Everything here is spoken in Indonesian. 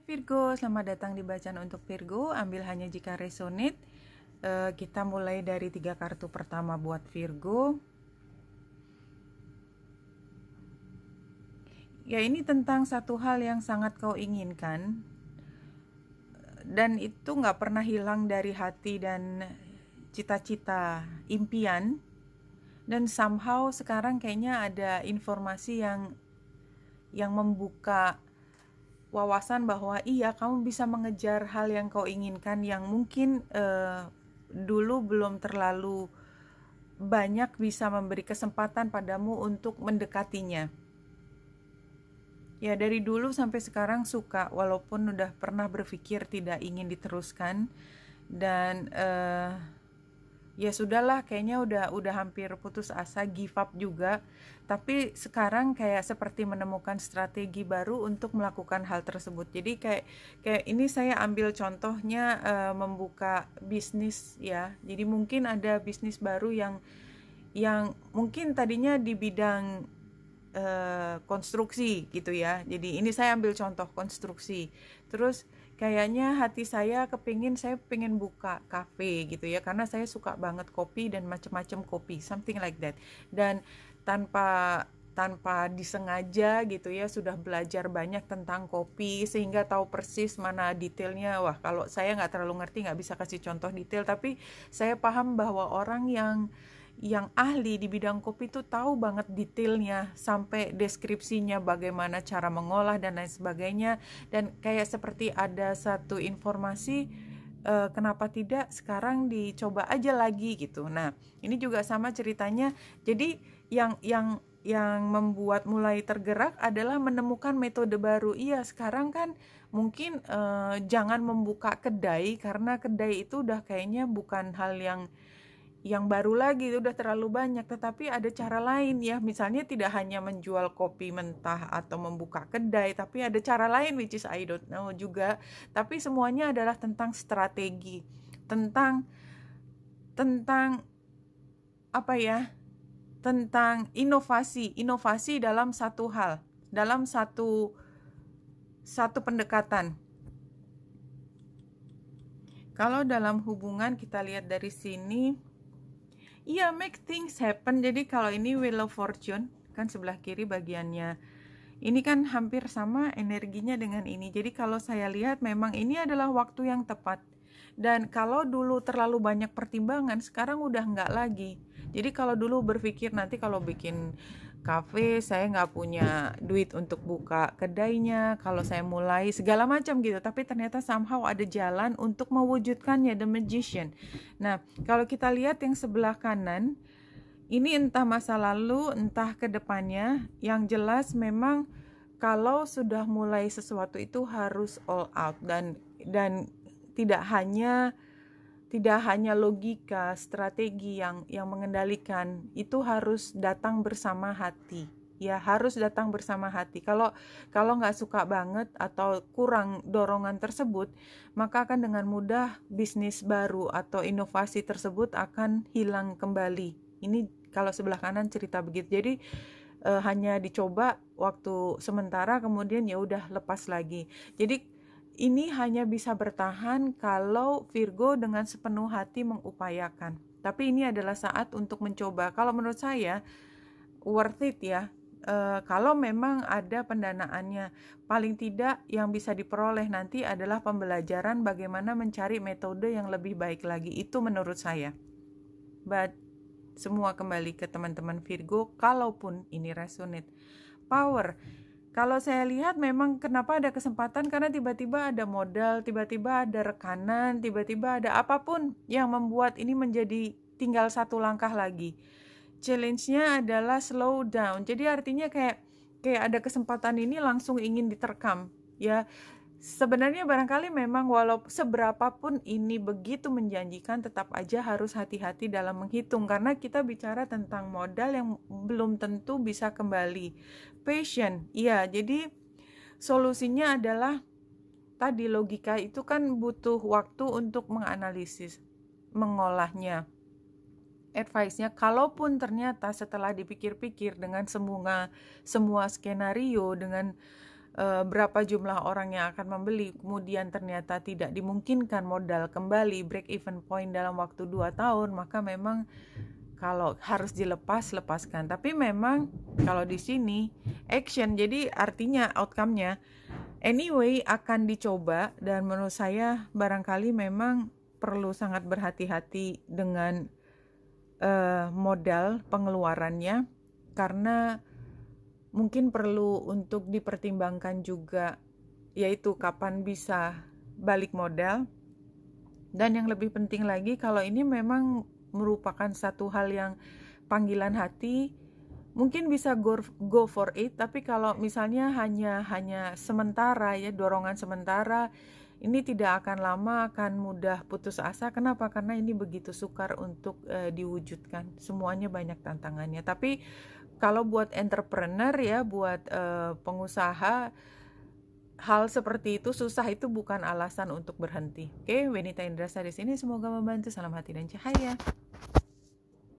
Virgo, selamat datang di Bacaan untuk Virgo. Ambil hanya jika resonate. Kita mulai dari 3 kartu pertama buat Virgo. Ya, ini tentang satu hal yang sangat kau inginkan. Dan itu gak pernah hilang dari hati dan cita-cita, impian. Dan somehow sekarang kayaknya ada informasi yang membuka wawasan bahwa iya, kamu bisa mengejar hal yang kau inginkan yang mungkin dulu belum terlalu banyak bisa memberi kesempatan padamu untuk mendekatinya. Ya, dari dulu sampai sekarang suka, walaupun udah pernah berpikir tidak ingin diteruskan. Dan ya sudahlah, kayaknya udah hampir putus asa, give up juga. Tapi sekarang kayak seperti menemukan strategi baru untuk melakukan hal tersebut. Jadi kayak ini saya ambil contohnya membuka bisnis ya. Jadi mungkin ada bisnis baru yang mungkin tadinya di bidang konstruksi gitu ya. Jadi ini saya ambil contoh konstruksi. Terus kayaknya hati saya saya pengen buka kafe gitu ya, karena saya suka banget kopi dan macam-macam kopi, something like that. Dan tanpa disengaja gitu ya, sudah belajar banyak tentang kopi sehingga tahu persis mana detailnya. Wah, kalau saya nggak terlalu ngerti, nggak bisa kasih contoh detail, tapi saya paham bahwa orang yang ahli di bidang kopi itu tahu banget detailnya sampai deskripsinya, bagaimana cara mengolah dan lain sebagainya. Dan kayak seperti ada satu informasi, kenapa tidak sekarang dicoba aja lagi gitu. Nah, ini juga sama ceritanya. Jadi yang membuat mulai tergerak adalah menemukan metode baru. Iya, sekarang kan mungkin jangan membuka kedai, karena kedai itu udah kayaknya bukan hal yang baru lagi, udah terlalu banyak. Tetapi ada cara lain ya, misalnya tidak hanya menjual kopi mentah atau membuka kedai, tapi ada cara lain which is I don't know juga. Tapi semuanya adalah tentang strategi, tentang apa ya, tentang inovasi dalam satu hal, dalam satu pendekatan. Kalau dalam hubungan kita lihat dari sini, iya, make things happen. Jadi kalau ini Wheel of Fortune, kan sebelah kiri bagiannya. Ini kan hampir sama energinya dengan ini. Jadi kalau saya lihat memang ini adalah waktu yang tepat. Dan kalau dulu terlalu banyak pertimbangan, sekarang udah nggak lagi. Jadi kalau dulu berpikir nanti kalau bikin kafe saya nggak punya duit untuk buka kedainya, kalau saya mulai segala macam gitu, tapi ternyata somehow ada jalan untuk mewujudkannya, the magician. Nah, kalau kita lihat yang sebelah kanan, ini entah masa lalu, entah ke depannya. Yang jelas memang kalau sudah mulai sesuatu itu harus all out, dan tidak hanya logika, strategi yang mengendalikan, itu harus datang bersama hati. Ya, harus datang bersama hati. Kalau nggak suka banget atau kurang dorongan tersebut, maka akan dengan mudah bisnis baru atau inovasi tersebut akan hilang kembali. Ini kalau sebelah kanan cerita begitu. Jadi hanya dicoba waktu sementara, kemudian ya udah lepas lagi. Jadi ini hanya bisa bertahan kalau Virgo dengan sepenuh hati mengupayakan. Tapi ini adalah saat untuk mencoba. Kalau menurut saya worth it ya. Kalau memang ada pendanaannya, paling tidak yang bisa diperoleh nanti adalah pembelajaran bagaimana mencari metode yang lebih baik lagi. Itu menurut saya. But semua kembali ke teman-teman Virgo, kalaupun ini resonate. Power. Kalau saya lihat memang kenapa ada kesempatan, karena tiba-tiba ada modal, tiba-tiba ada rekanan, tiba-tiba ada apapun yang membuat ini menjadi tinggal satu langkah lagi. Challenge-nya adalah slow down. Jadi artinya kayak ada kesempatan ini langsung ingin diterkam. Ya, sebenarnya barangkali memang walaupun seberapapun ini begitu menjanjikan, tetap aja harus hati-hati dalam menghitung, karena kita bicara tentang modal yang belum tentu bisa kembali. Passion, iya, jadi solusinya adalah tadi, logika itu kan butuh waktu untuk menganalisis, mengolahnya. Advice-nya, kalaupun ternyata setelah dipikir-pikir dengan semua skenario, dengan berapa jumlah orang yang akan membeli, kemudian ternyata tidak dimungkinkan modal kembali break even point dalam waktu 2 tahun, maka memang kalau harus dilepas, lepaskan. Tapi memang kalau di sini action, jadi artinya outcome-nya anyway akan dicoba, dan menurut saya barangkali memang perlu sangat berhati-hati dengan modal pengeluarannya, karena mungkin perlu untuk dipertimbangkan juga, yaitu kapan bisa balik modal. Dan yang lebih penting lagi, kalau ini memang merupakan satu hal yang panggilan hati, mungkin bisa go for it. Tapi kalau misalnya hanya sementara ya, dorongan sementara, ini tidak akan lama, akan mudah putus asa. Kenapa? Karena ini begitu sukar untuk diwujudkan. Semuanya banyak tantangannya. Tapi kalau buat entrepreneur ya, buat pengusaha, hal seperti itu susah itu bukan alasan untuk berhenti. Oke, Wenita Indrasa di sini, semoga membantu. Salam hati dan cahaya.